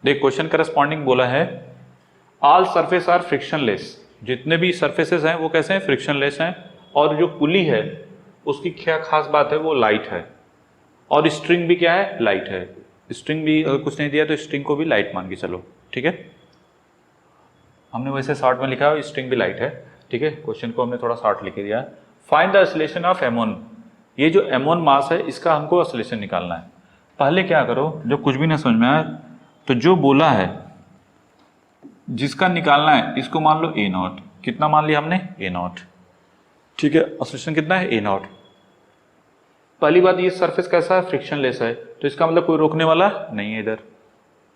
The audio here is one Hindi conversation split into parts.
देख क्वेश्चन करस्पॉन्डिंग बोला है ऑल सरफेस आर फ्रिक्शनलेस, जितने भी सरफेसेस हैं वो कैसे हैं, फ्रिक्शनलेस हैं। और जो पुली है उसकी क्या खास बात है, वो लाइट है। और स्ट्रिंग भी क्या है, लाइट है। स्ट्रिंग भी अगर कुछ नहीं दिया तो स्ट्रिंग को भी लाइट मान के चलो, ठीक है। हमने वैसे शॉर्ट में लिखा है स्ट्रिंग भी लाइट है, ठीक है। क्वेश्चन को हमने थोड़ा शॉर्ट लिख दिया। Find the oscillation of M1, ये जो M1 मास है इसका हमको ऑसिलेशन निकालना है। पहले क्या करो, जब कुछ भी ना समझ में आए तो जो बोला है जिसका निकालना है इसको मान लो A0। कितना मान लिया हमने, A0, ठीक है। ऑसिलेशन कितना है, A0। पहली बात, ये सरफेस कैसा है, फ्रिक्शनलेस है, तो इसका मतलब कोई रोकने वाला नहीं है इधर।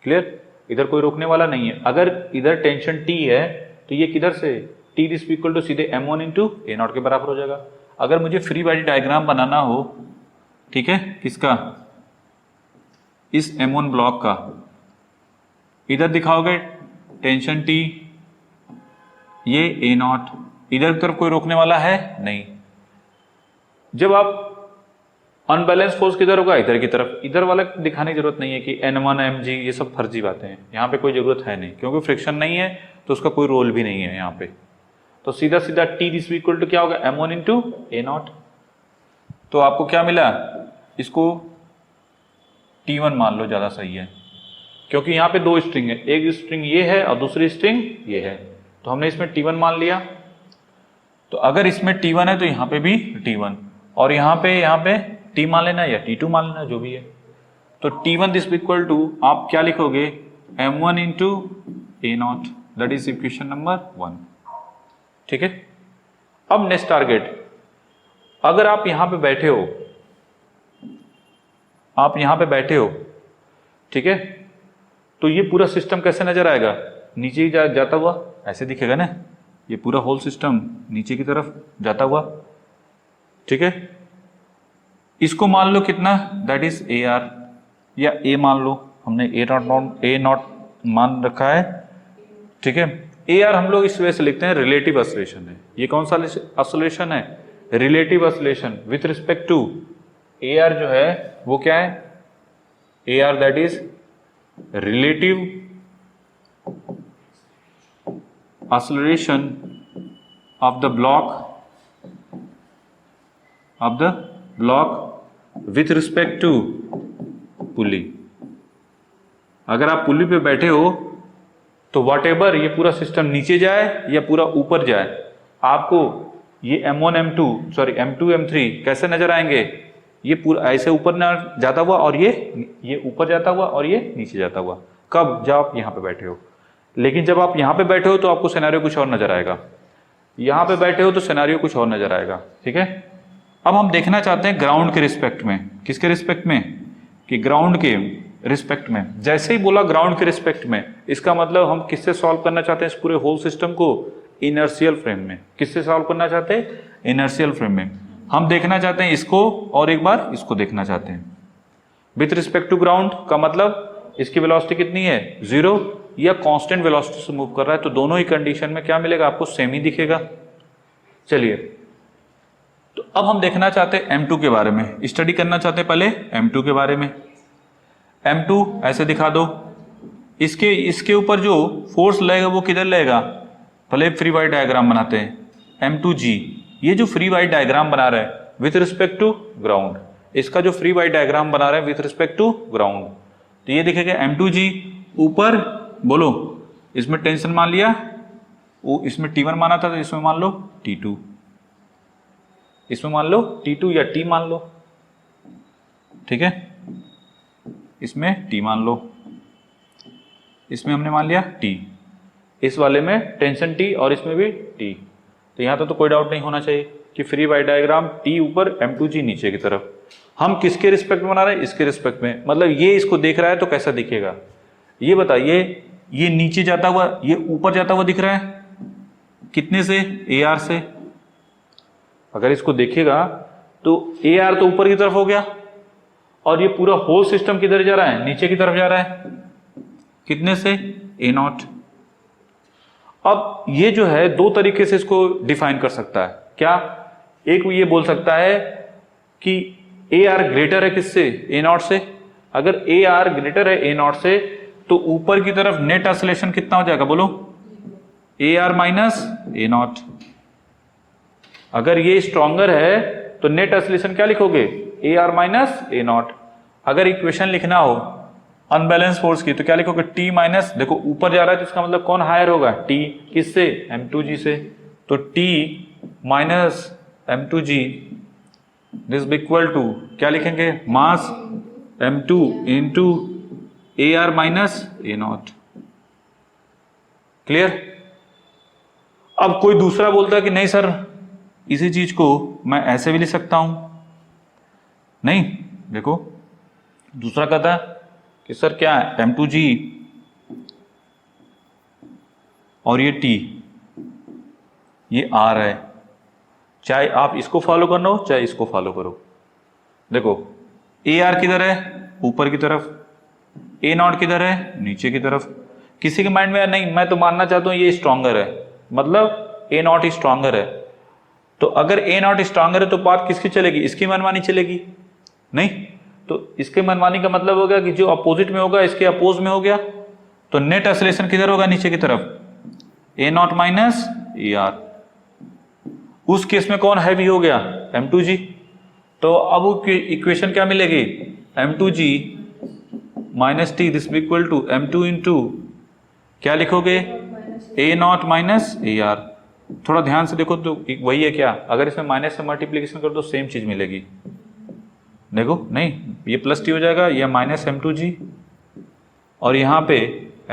क्लियर, इधर कोई रोकने वाला नहीं है। अगर इधर टेंशन T है तो ये किधर से, T इज इक्वल टू सीधे M1 इंटू A0 के बराबर हो जाएगा। अगर मुझे फ्री बॉडी डायग्राम बनाना हो, ठीक है, किसका, इस M1 ब्लॉक का, इधर दिखाओगे टेंशन T, ये A0, इधर की तरफ कोई रोकने वाला है नहीं। जब आप अनबैलेंस फोर्स किधर होगा, इधर की तरफ। इधर वाला दिखाने की जरूरत नहीं है कि N1 Mg, ये सब फर्जी बातें हैं, यहाँ पे कोई जरूरत है नहीं, क्योंकि फ्रिक्शन नहीं है तो उसका कोई रोल भी नहीं है यहाँ पे। तो सीधा सीधा T इज इक्वल टू क्या होगा, M1 इंटू A0। तो आपको क्या मिला, इसको T1 मान लो, ज्यादा सही है, क्योंकि यहाँ पे दो स्ट्रिंग है, एक स्ट्रिंग ये है और दूसरी स्ट्रिंग ये है, तो हमने इसमें T1 मान लिया। तो अगर इसमें T1 है तो यहाँ पे भी T1, और यहाँ पे T मान लेना या T2 मान लेना, जो भी है। तो T1 इज इक्वल टू आप क्या लिखोगे, M1 into A0, that is equation number 1, ठीक है। अब नेक्स्ट टारगेट, अगर आप यहां पे बैठे हो, ठीक है, तो ये पूरा सिस्टम कैसे नजर आएगा, नीचे ही जाता हुआ ऐसे दिखेगा ना, ये पूरा होल सिस्टम नीचे की तरफ जाता हुआ, ठीक है। इसको मान लो कितना, दैट इज AR, या A मान लो, हमने A0 मान रखा है, ठीक है। AR हम लोग इस वजह से लिखते हैं, रिलेटिव ऑसिलेशन है। ये कौन सा ऑसिलेशन है, relative oscillation with respect to AR जो है वो क्या है, AR that is relative oscillation of the block with respect to pulley. अगर आप पुली पे बैठे हो तो व्हाटएवर ये पूरा सिस्टम नीचे जाए या पूरा ऊपर जाए, आपको ये M1 M2 M3 कैसे नजर आएंगे, ये पूरा ऐसे ऊपर ना जाता हुआ, और ये ऊपर जाता हुआ और ये नीचे जाता हुआ। कब, जब आप यहाँ पे बैठे हो। लेकिन जब आप यहाँ पे बैठे हो तो आपको सिनेरियो कुछ और नजर आएगा, यहाँ पे बैठे हो तो सिनेरियो कुछ और नजर आएगा, ठीक है। अब हम देखना चाहते हैं ग्राउंड के रिस्पेक्ट में, किसके रिस्पेक्ट में, कि ग्राउंड के रिस्पेक्ट में। जैसे ही बोला ग्राउंड के रिस्पेक्ट में, इसका मतलब हम किससे सॉल्व करना चाहते हैं इस पूरे होल सिस्टम को, इनर्शियल फ्रेम में। किससे सॉल्व करना चाहते हैं, इनर्शियल फ्रेम में। हम देखना चाहते हैं इसको और एक बार इसको देखना चाहते हैं। विथ रिस्पेक्ट टू ग्राउंड का मतलब इसकी वेलोसिटी कितनी है, 0, या कांस्टेंट वेलोसिटी से मूव कर रहा है, तो दोनों ही कंडीशन में क्या मिलेगा, आपको सेम ही दिखेगा। चलिए, तो अब हम देखना चाहते हैं M2 के बारे में, स्टडी करना चाहते हैं पहले M2 के बारे में। M2 ऐसे दिखा दो, इसके ऊपर जो फोर्स लगेगा वो किधर लगेगा, पहले फ्री बॉडी डायग्राम बनाते हैं। M2G, ये जो फ्री बॉडी डायग्राम बना रहे हैं विथ रिस्पेक्ट टू ग्राउंड, इसका जो फ्री बॉडी डायग्राम बना रहे हैं विथ रिस्पेक्ट टू ग्राउंड, तो ये दिखेगा M2G ऊपर, बोलो इसमें टेंशन मान लिया, वो इसमें T1 माना था तो इसमें मान लो T2, इसमें मान लो T2 या T मान लो, ठीक है। इसमें T मान लो, इसमें हमने मान लिया T, इस वाले में टेंशन T और इसमें भी T। तो यहां तो कोई डाउट नहीं होना चाहिए कि फ्री बॉडी डायग्राम T ऊपर M2G नीचे की तरफ। हम किसके रिस्पेक्ट में बना रहे हैं, इसके रिस्पेक्ट में, मतलब ये इसको देख रहा है तो कैसा दिखेगा, ये बताइए। ये नीचे जाता हुआ, ये ऊपर जाता हुआ दिख रहा है, कितने से, AR से। अगर इसको देखेगा तो AR तो ऊपर की तरफ हो गया, और ये पूरा होल सिस्टम किधर जा रहा है, नीचे की तरफ जा रहा है, कितने से, A0। अब ये जो है दो तरीके से इसको डिफाइन कर सकता है, क्या, एक ये बोल सकता है कि AR ग्रेटर है किससे, A0 से। अगर AR ग्रेटर है A0 से तो ऊपर की तरफ नेट ऑसिलेशन कितना हो जाएगा बोलो, ए आर माइनस ए नॉट। अगर ये स्ट्रॉन्गर है तो नेट ऑसिलेशन क्या लिखोगे, ए आर माइनस ए नॉट। अगर इक्वेशन लिखना हो अनबैलेंस फोर्स की तो क्या लिखोगे, टी माइनस, देखो ऊपर जा रहा है तो इसका मतलब कौन हायर होगा, टी, किससे, M2G से। तो T minus M2G this equal to क्या लिखेंगे, mass M2 into A R minus A not. Clear. अब कोई दूसरा बोलता है कि नहीं सर इसी चीज को मैं ऐसे भी लिख सकता हूं, नहीं, देखो दूसरा कहता है कि सर क्या है, M2G और ये T, ये R है, चाहे आप इसको फॉलो करना हो चाहे इसको फॉलो करो। देखो ए आर किधर है, ऊपर की तरफ, ए नॉट किधर है, नीचे की तरफ। किसी के माइंड में नहीं मैं तो मानना चाहता हूं ये स्ट्रॉन्गर है, मतलब ए नॉट स्ट्रॉन्गर है। तो अगर ए नॉट स्ट्रॉन्गर है तो बात किसकी चलेगी, इसकी मनमानी चलेगी, नहीं। तो इसके मनमानी का मतलब हो गया कि जो अपोजिट में होगा इसके अपोज में हो गया। तो नेट ऑसिलेशन किधर होगा, नीचे की तरफ, ए नॉट माइनस ए आर। उस केस में कौन हैवी हो गया, M2G। तो अब इक्वेशन क्या मिलेगी, M2G minus T this equal to M2 into क्या लिखोगे, A not minus A R. थोड़ा ध्यान से देखो तो वही है क्या, अगर इसमें माइनस से मल्टीप्लीकेशन कर दो सेम चीज मिलेगी। देखो नहीं ये प्लस टी हो जाएगा, यह माइनस M2G और यहाँ पे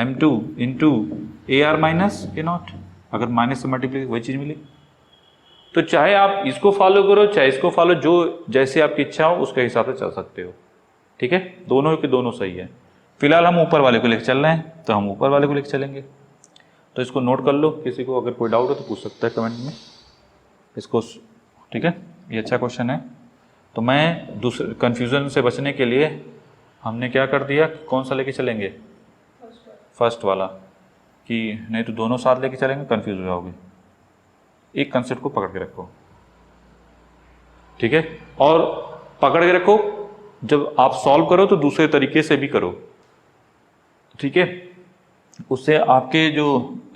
M2 into A R minus A not. अगर माइनस से मल्टीप्लीकेशन वही चीज मिली। तो चाहे आप इसको फॉलो करो चाहे इसको फॉलो, जो जैसे आपकी इच्छा हो उसके हिसाब से चल सकते हो, ठीक है। दोनों के दोनों सही है। फिलहाल हम ऊपर वाले को लेकर चल रहे हैं तो हम ऊपर वाले को लेकर चलेंगे। तो इसको नोट कर लो, किसी को अगर कोई डाउट हो तो पूछ सकता है कमेंट में इसको, ठीक है। ये अच्छा क्वेश्चन है। तो मैं दूसरे कन्फ्यूज़न से बचने के लिए हमने क्या कर दिया, कौन सा लेके चलेंगे, फर्स्ट वाला, कि नहीं तो दोनों साथ लेके चलेंगे कंफ्यूज हो जाओगे। एक कंसेप्ट को पकड़ के रखो, ठीक है। और पकड़ के रखो, जब आप सॉल्व करो तो दूसरे तरीके से भी करो, ठीक है। उससे आपके जो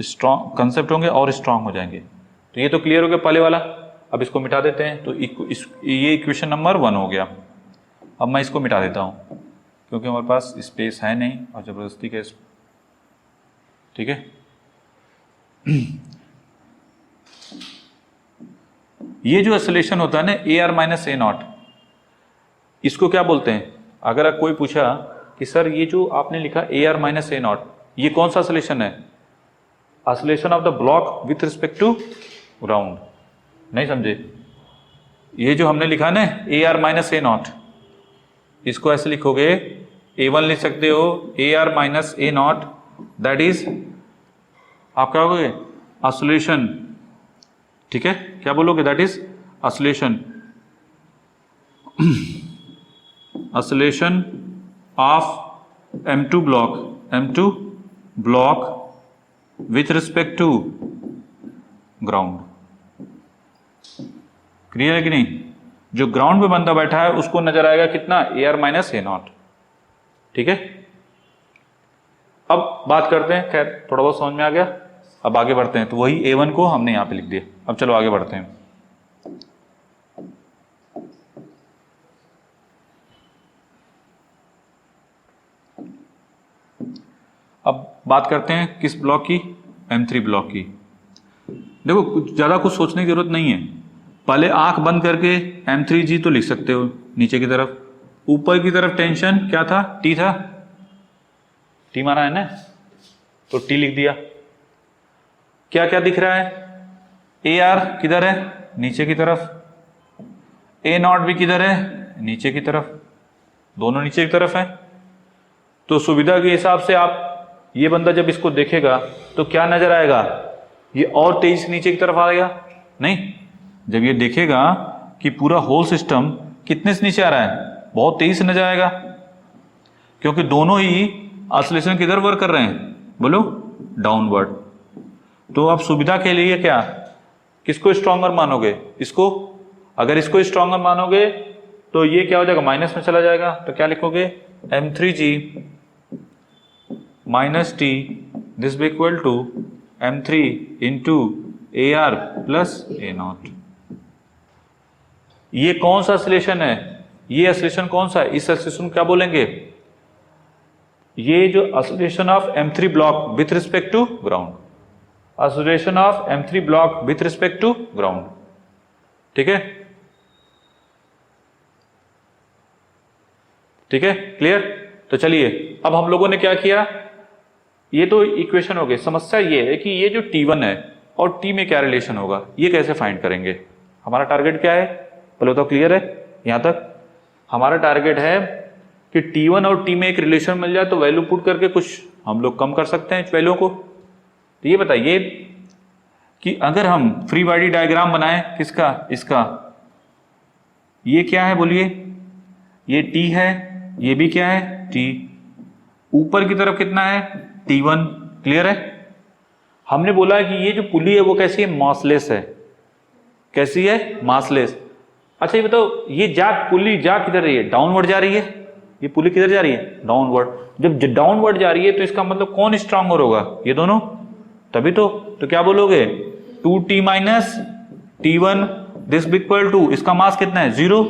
स्ट्रॉन्ग कंसेप्ट होंगे और स्ट्रॉन्ग हो जाएंगे। तो ये तो क्लियर हो गया पहले वाला। अब इसको मिटा देते हैं। तो ये इक्वेशन नंबर 1 हो गया। अब मैं इसको मिटा देता हूँ क्योंकि हमारे पास स्पेस है नहीं और ज़बरदस्ती के, ठीक है। ये जो ऑसिलेशन होता है ना A R minus A not, इसको क्या बोलते हैं। अगर कोई पूछा कि सर ये जो आपने लिखा A R minus A not, ये कौन सा ऑसिलेशन है, oscillation of the block with respect to ground. नहीं समझे, ये जो हमने लिखा ना A R minus A not, इसको ऐसे लिखोगे, A1 लिख सकते हो A R minus A not, that is आप क्या कहोगे, ऑसिलेशन, ठीक है। क्या बोलोगे, that is oscillation, oscillation of M2 block with respect to ground. Clear है कि नहीं। जो ग्राउंड पे बंदा बैठा है उसको नजर आएगा कितना, ए आर माइनस ए नॉट, ठीक है। अब बात करते हैं, खैर थोड़ा बहुत समझ में आ गया। अब आगे बढ़ते हैं। तो वही A1 को हमने यहां पे लिख दिया। अब चलो आगे बढ़ते हैं। अब बात करते हैं किस ब्लॉक की, M3 ब्लॉक की। देखो कुछ ज्यादा कुछ सोचने की जरूरत नहीं है। पहले आंख बंद करके M3G तो लिख सकते हो नीचे की तरफ। ऊपर की तरफ टेंशन क्या था, T था, T माना है ना, तो T लिख दिया। क्या क्या दिख रहा है, ए आर किधर है, नीचे की तरफ, ए नॉट भी किधर है, नीचे की तरफ, दोनों नीचे की तरफ है। तो सुविधा के हिसाब से आप, ये बंदा जब इसको देखेगा तो क्या नजर आएगा, ये और तेज नीचे की तरफ आएगा, नहीं। जब ये देखेगा कि पूरा होल सिस्टम कितने से नीचे आ रहा है, बहुत तेजी से नजर आएगा, क्योंकि दोनों ही ऑसिलेशन किधर वर्क कर रहे हैं, बोलो डाउनवर्ड। तो आप सुविधा के लिए क्या, किसको स्ट्रॉन्गर मानोगे, इसको। अगर इसको स्ट्रॉन्गर मानोगे तो ये क्या हो जाएगा, माइनस में चला जाएगा। तो क्या लिखोगे, M3G minus T this be equal to m3 into A R plus A not. ये कौन सा एक्सीलरेशन है? ये एक्सीलरेशन कौन सा है? इस एक्सीलरेशन को क्या बोलेंगे? ये जो acceleration of m3 block with respect to ground, acceleration of m3 block with respect to ground. ठीक है, ठीक है, क्लियर? तो चलिए अब हम लोगों ने क्या किया, ये तो इक्वेशन हो गई। समस्या ये है कि ये जो T1 है और T में क्या रिलेशन होगा, ये कैसे फाइंड करेंगे? हमारा टारगेट क्या है पहले तो क्लियर है? यहां तक हमारा टारगेट है कि T1 और T में एक रिलेशन मिल जाए तो वैल्यू पुट करके कुछ हम लोग कम कर सकते हैं वैल्यू को। तो ये बताइए कि अगर हम फ्री बॉडी डायग्राम बनाएं किसका, इसका, ये क्या है बोलिए? ये T है, ये भी क्या है T, ऊपर की तरफ कितना है T1, क्लियर है? हमने बोला है कि ये जो पुली है वो कैसी है? मासलेस है। कैसी है? मासलेस। अच्छा ये बताओ, ये पुली जा किधर रही है? डाउनवर्ड जा रही है। ये पुली किधर जा रही है? डाउनवर्ड। जब डाउनवर्ड जा रही है तो इसका मतलब कौन स्ट्रांगर होगा? ये दोनों, तभी तो क्या बोलोगे? 2t minus T1 this equal to, इसका मास कितना है? 0,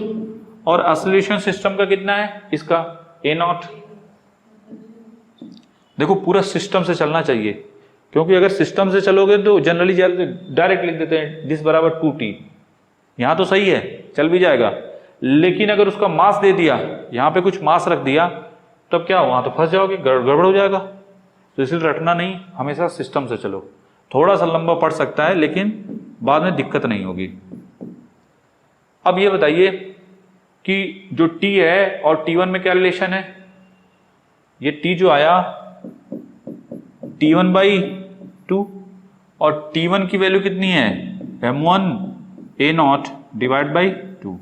और एक्सीलरेशन सिस्टम का कितना है? इसका a0। देखो पूरा सिस्टम से चलना चाहिए, क्योंकि अगर सिस्टम से चलोगे तो जनरली डायरेक्ट लिख देते हैं दिस बराबर 2t। यहां तो सही है, चल भी जाएगा, लेकिन अगर उसका मास दे दिया, यहां पे कुछ मास रख दिया, तब क्या वहां तो फंस जाओगे, गड़बड़ हो जाएगा। तो इसलिए रटना नहीं, हमेशा सिस्टम से चलो। थोड़ा सा लंबा पड़ सकता है लेकिन बाद में दिक्कत नहीं होगी। अब ये बताइए कि जो T है और T1 में क्या रिलेशन है? ये T जो आया T1/2 और T1 की वैल्यू कितनी है? m1 a0 divide by 2।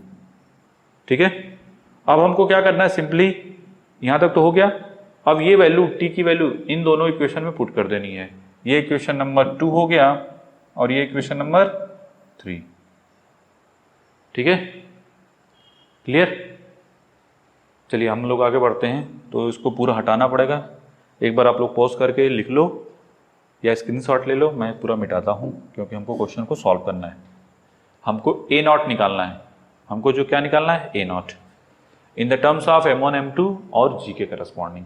ठीक है, अब हमको क्या करना है? सिंपली यहां तक तो हो गया। अब ये वैल्यू T की वैल्यू इन दोनों इक्वेशन में पुट कर देनी है। ये इक्वेशन नंबर 2 हो गया और ये इक्वेशन नंबर 3। ठीक है, क्लियर? चलिए हम लोग आगे बढ़ते हैं। तो इसको पूरा हटाना पड़ेगा। एक बार आप लोग पॉज करके लिख लो या स्क्रीनशॉट ले लो, मैं पूरा मिटाता हूं क्योंकि हमको क्वेश्चन को सॉल्व करना है। हमको a0 निकालना है। हमको जो क्या निकालना है? a0 in the terms of m1 m2 और g के करस्पॉन्डिंग।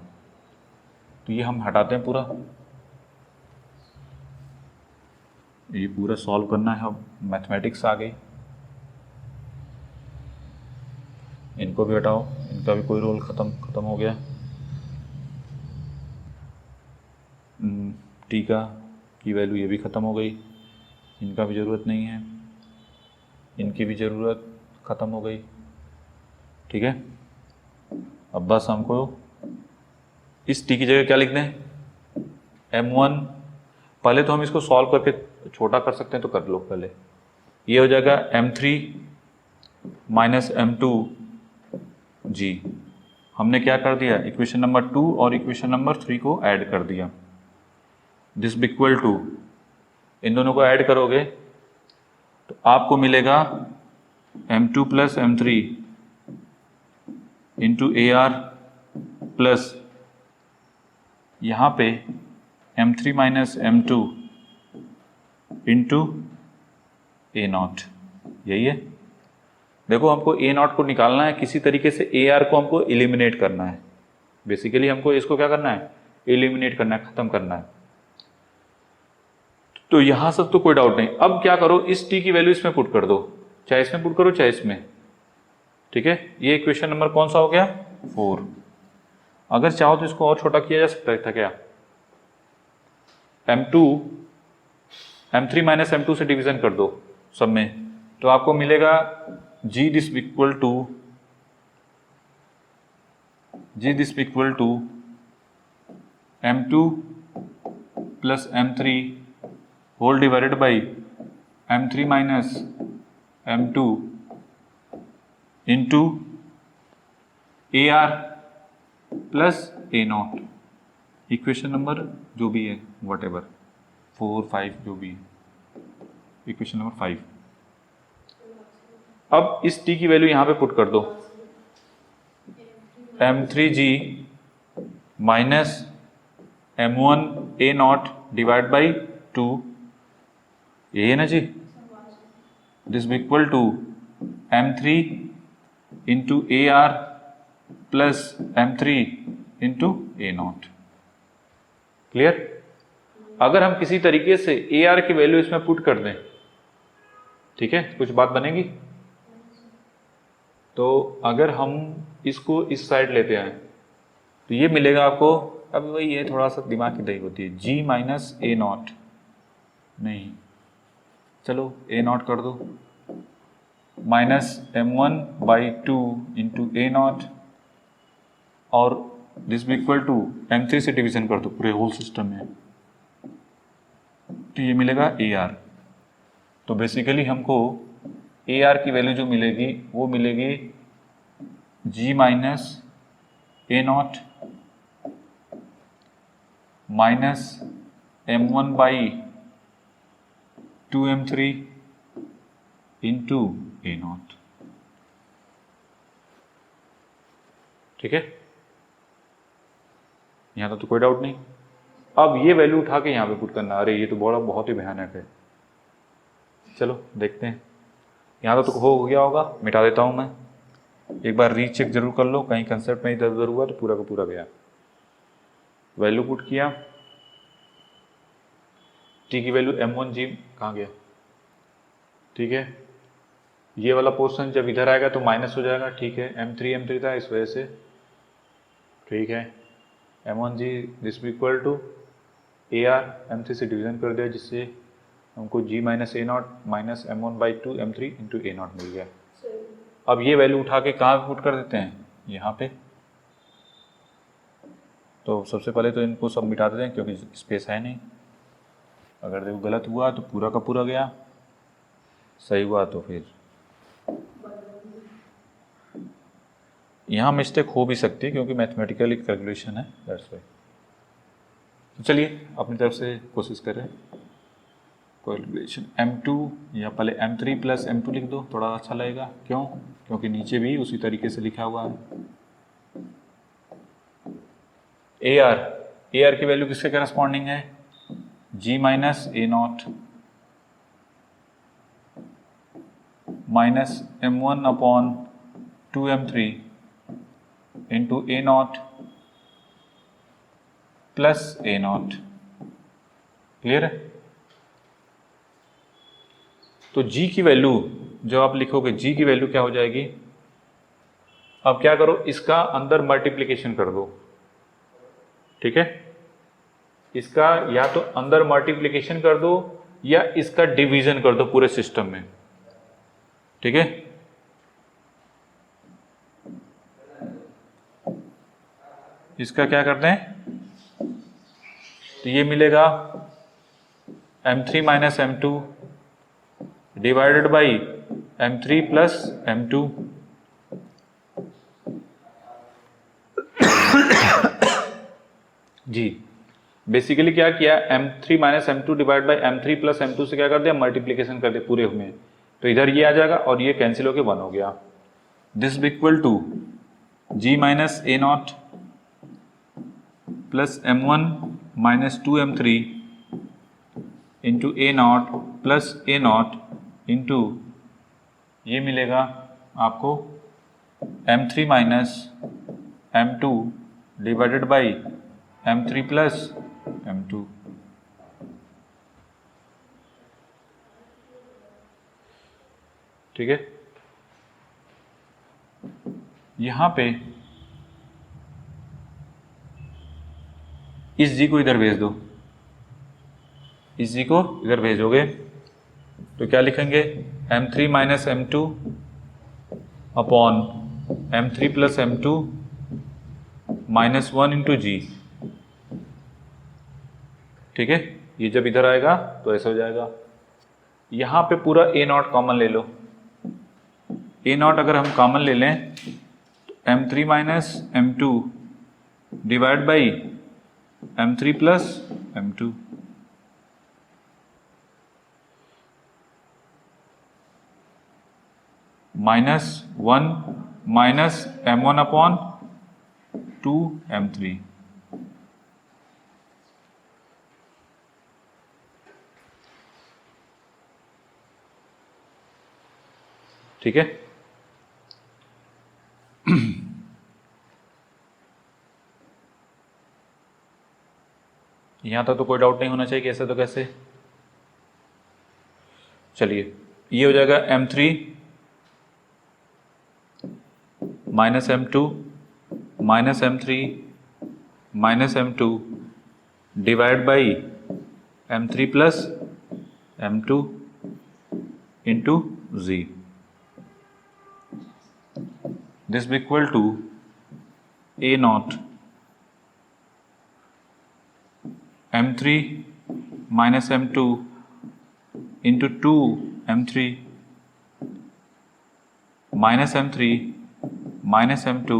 तो ये हम हटाते हैं पूरा, ये पूरा सॉल्व करना है। अब मैथमेटिक्स आ गई, इनको भी हटाओ, इनका भी कोई रोल खत्म हो गया। टी की वैल्यू ये भी ख़त्म हो गई, इनका भी ज़रूरत नहीं है, इनकी भी ज़रूरत ख़त्म हो गई। ठीक है, अब बस हमको इस टी की जगह क्या लिख दें? m1। पहले तो हम इसको सॉल्व करके छोटा कर सकते हैं, तो कर लो पहले। ये हो जाएगा m3 माइनस m2 g। हमने क्या कर दिया? इक्वेशन नंबर 2 और इक्वेशन नंबर 3 को ऐड कर दिया। दिस इक्वल टू, इन दोनों को ऐड करोगे तो आपको मिलेगा m2 plus m3 into AR plus यहाँ पे m3 minus m2 into A0। यही है। देखो हमको A0 को निकालना है, किसी तरीके से AR को हमको एलिमिनेट करना है। बेसिकली हमको इसको क्या करना है? एलिमिनेट करना है, खत्म करना है। तो यहां सब तो कोई डाउट नहीं। अब क्या करो, इस T की वैल्यू इसमें पुट कर दो, चाहे इसमें पुट करो चाहे इसमें। ठीक है, ये इक्वेशन नंबर कौन सा हो गया? 4। अगर चाहो तो इसको और छोटा किया जा सकता था क्या? m3 माइनस m2 से डिवीजन कर दो सब में, तो आपको मिलेगा g this equal to m2 plus m3 whole divided by m3 minus m2 into AR plus A0। Equation number जो भी है, वट एवर 4, 5 जो भी है, इक्वेशन नंबर 5। अब इस T की वैल्यू यहां पे पुट कर दो, m3g minus m1 a naught divide by 2, ये है ना जी, this equal to m3 into A R plus m3 into A not. Clear? अगर हम किसी तरीके से ए आर की वैल्यू इसमें पुट कर दें, ठीक है, कुछ बात बनेगी। तो अगर हम इसको इस साइड लेते हैं तो ये मिलेगा आपको, अब वही है, थोड़ा सा दिमाग की दही होती है, g माइनस ए नॉट, नहीं चलो ए नॉट कर दो, minus m1 by 2 into A not, और दिस इक्वल टू m3 से डिवीजन कर दो पूरे होल सिस्टम में, तो ये मिलेगा ए आर। तो बेसिकली हमको ए आर की वैल्यू जो मिलेगी वो मिलेगी g minus A not minus m1 by 2m3 into A not. ठीक है, यहां तो कोई डाउट नहीं। अब ये वैल्यू उठा के यहां पे पुट करना, अरे ये तो बहुत ही भयानक है। चलो देखते हैं, यहां तो हो गया होगा, मिटा देता हूं मैं, एक बार रीचेक जरूर कर लो, कहीं कंसेप्ट में इधर उधर हुआ तो पूरा का पूरा गया। वैल्यू पुट किया, टी की वैल्यू m1g कहाँ गया, ठीक है, ये वाला पोर्शन जब इधर आएगा तो माइनस हो जाएगा, ठीक है, m3 था इस वजह से, ठीक है, m1g this equal to a r, m3 से डिवीजन कर दिया जिससे हमको g minus A not minus m1 by 2 m3 into A naught मिल गया। अब ये वैल्यू उठा के कहाँ पुट कर देते हैं, यहाँ पे। तो सबसे पहले तो इनको सब मिटा देते हैं क्योंकि स्पेस है नहीं, अगर देखो गलत हुआ तो पूरा का पूरा गया, सही हुआ तो फिर यहाँ मिस्टेक हो भी सकती है क्योंकि मैथमेटिकल एक कैलकुलेशन है, दैट्स व्हाई। तो चलिए अपनी तरफ से कोशिश करें कैलकुलेशन। m2 या पहले m3 प्लस m2 लिख दो, थोड़ा अच्छा लगेगा, क्यों, क्योंकि नीचे भी उसी तरीके से लिखा हुआ है। ए आर की वैल्यू किसके करस्पॉन्डिंग है, g minus A not minus m1 upon 2m3 into A not plus A not. Clear है? तो g की वैल्यू जब आप लिखोगे, g की वैल्यू क्या हो जाएगी, अब क्या करो, इसका अंदर मल्टीप्लिकेशन कर दो, ठीक है, इसका या तो अंदर मल्टीप्लिकेशन कर दो या इसका डिवीजन कर दो पूरे सिस्टम में, ठीक है। इसका क्या करते हैं, तो ये मिलेगा m3 minus m2 divided by m3 plus m2 g. Basically क्या किया, m3 minus m2 divide by m3 plus m2 से क्या कर दिया, मल्टीप्लिकेशन कर दिया पूरे में, तो इधर ये आ जाएगा और ये कैंसिल होके 1 हो गया। This equal to g minus A not plus m1 minus 2m3 into A not plus A not into ये मिलेगा आपको m3 minus m2 divided by m3 plus m2। ठीक है, यहां पे इस जी को इधर भेज दो, इस जी को इधर भेजोगे तो क्या लिखेंगे, m3 minus m2 upon m3 plus m2 minus 1 into g. ठीक है, ये जब इधर आएगा तो ऐसा हो जाएगा। यहां पे पूरा ए नॉट कॉमन ले लो, ए नॉट अगर हम कॉमन ले लें तो m3 minus m2 divide by m3 plus m2। Minus 1 minus m1 upon 2 m3। ठीक है। यहां तक तो कोई डाउट नहीं होना चाहिए कि ऐसे तो कैसे। चलिए ये हो जाएगा m3 minus m2 minus m3 minus m2 divide by m3 plus m2 into z। This be equal to a not m3 minus m2 into 2 m3 minus m3 minus m2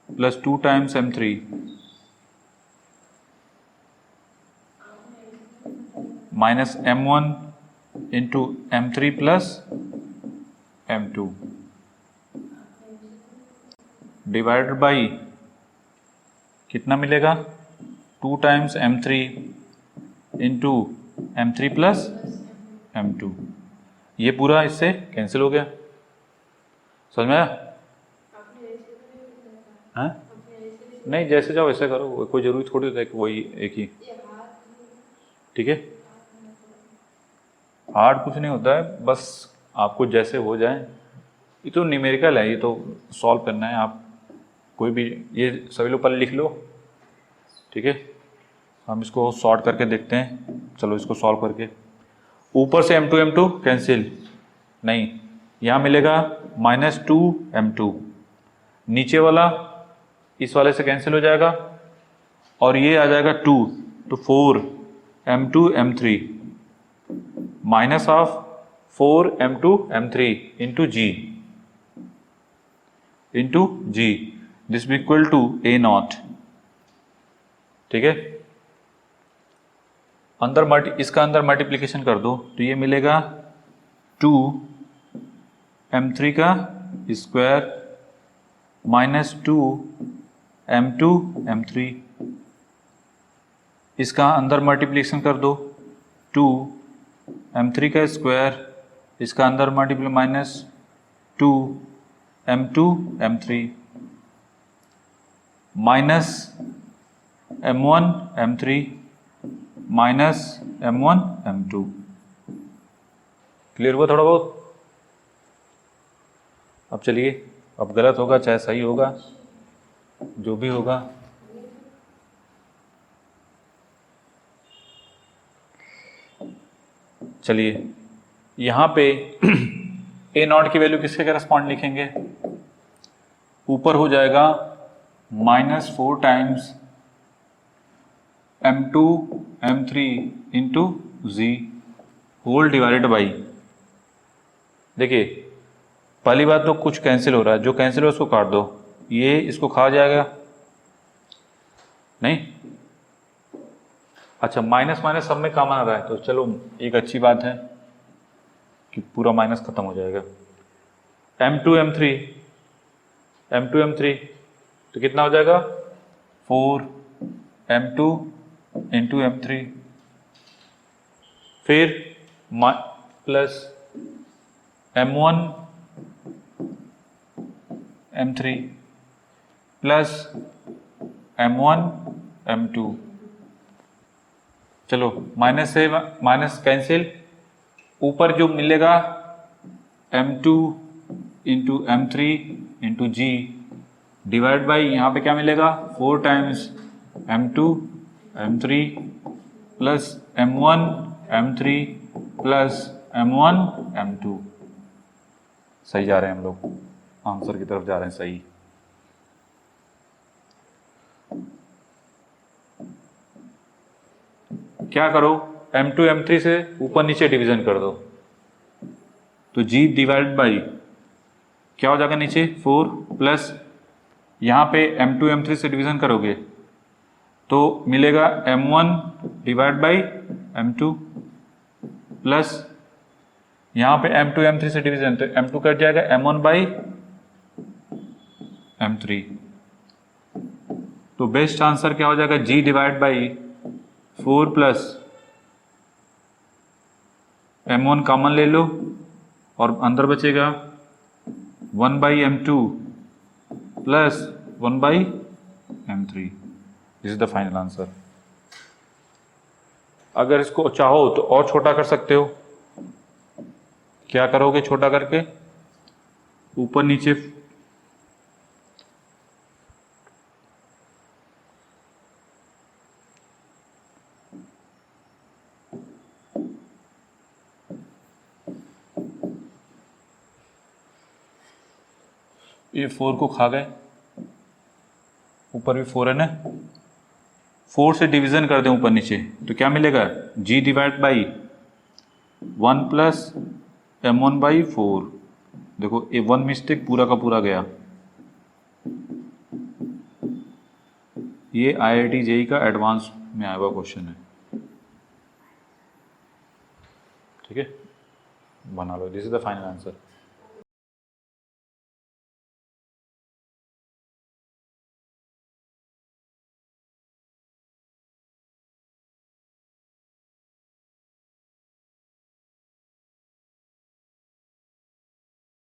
plus 2 times m3 minus m1 into m3 plus m2 divided by कितना मिलेगा 2 times m3 into m3 plus m2। ये पूरा इससे कैंसिल हो गया, समझ में आया? हाँ नहीं, जैसे जाओ वैसे करो, कोई जरूरी थोड़ी होता है कि वही एक ही, ठीक है। हार्ड कुछ नहीं होता है, बस आपको जैसे हो जाए। ये तो न्यूमेरिकल है, ये तो सॉल्व करना है। आप कोई भी ये सभी लोग पहले लिख लो, ठीक है। हम इसको सॉर्ट करके देखते हैं। चलो इसको सॉल्व करके, ऊपर से m2 कैंसिल नहीं, यहाँ मिलेगा -2 m2, नीचे वाला इस वाले से कैंसिल हो जाएगा और ये आ जाएगा 2 तो 4 m2 m3 minus of 4 m2 m3 into g this be equal to a not, ठीक है। इसका अंदर मल्टीप्लिकेशन कर दो तो ये मिलेगा 2 m3 का स्क्वायर माइनस 2 m2 m3, इसका अंदर मल्टीप्लिकेशन कर दो 2 m3 का स्क्वायर, इसका अंदर multiply minus 2 m2 m3 minus m1 m3 minus m1 m2। Clear हुआ थोड़ा बहुत? अब चलिए, अब गलत होगा चाहे सही होगा, जो भी होगा चलिए यहाँ पे a नॉट की वैल्यू किसके करस्पॉन्ड लिखेंगे? ऊपर हो जाएगा -4 times m2 m3 into z whole divided by, देखिए पहली बात तो कुछ कैंसिल हो रहा है, जो कैंसिल हो उसको काट दो, ये इसको खा जाएगा नहीं। अच्छा माइनस माइनस सब में कॉमन आ रहा है तो चलो एक अच्छी बात है कि पूरा माइनस खत्म हो जाएगा। m2 m3 तो कितना हो जाएगा 4 m2 इंटू m3 फिर plus m1 m3 plus m1 m2, चलो माइनस से माइनस कैंसिल, ऊपर जो मिलेगा m2 into m3 into g divide by यहाँ पे क्या मिलेगा 4 times m2 m3 plus m1 m3 plus m1 m2। सही जा रहे हैं हम लोग, आंसर की तरफ जा रहे हैं सही। क्या करो m2 m3 से ऊपर नीचे डिवीजन कर दो तो g डिवाइड बाई क्या हो जाएगा नीचे 4 प्लस यहाँ पे m2 m3 से डिवीजन करोगे तो मिलेगा m1 divide by m2 plus यहाँ पे m2 m3 से डिवीजन तो m2 कट जाएगा m1 बाई m3। तो बेस्ट आंसर क्या हो जाएगा g divide by 4 plus m1 common ले लो और अंदर बचेगा 1/m2 plus 1/m3। This is the final answer. अगर इसको चाहो तो और छोटा कर सकते हो। क्या करोगे छोटा करके? ऊपर नीचे ये 4 को खा गए, ऊपर भी 4 है ना, 4 से डिवीजन कर दें ऊपर नीचे तो क्या मिलेगा? g divide by 1 plus m1/4। देखो ये 1 मिस्टेक पूरा का पूरा गया। ये IIT JEE का एडवांस में आया हुआ क्वेश्चन है, ठीक है, बना लो। This is the final answer.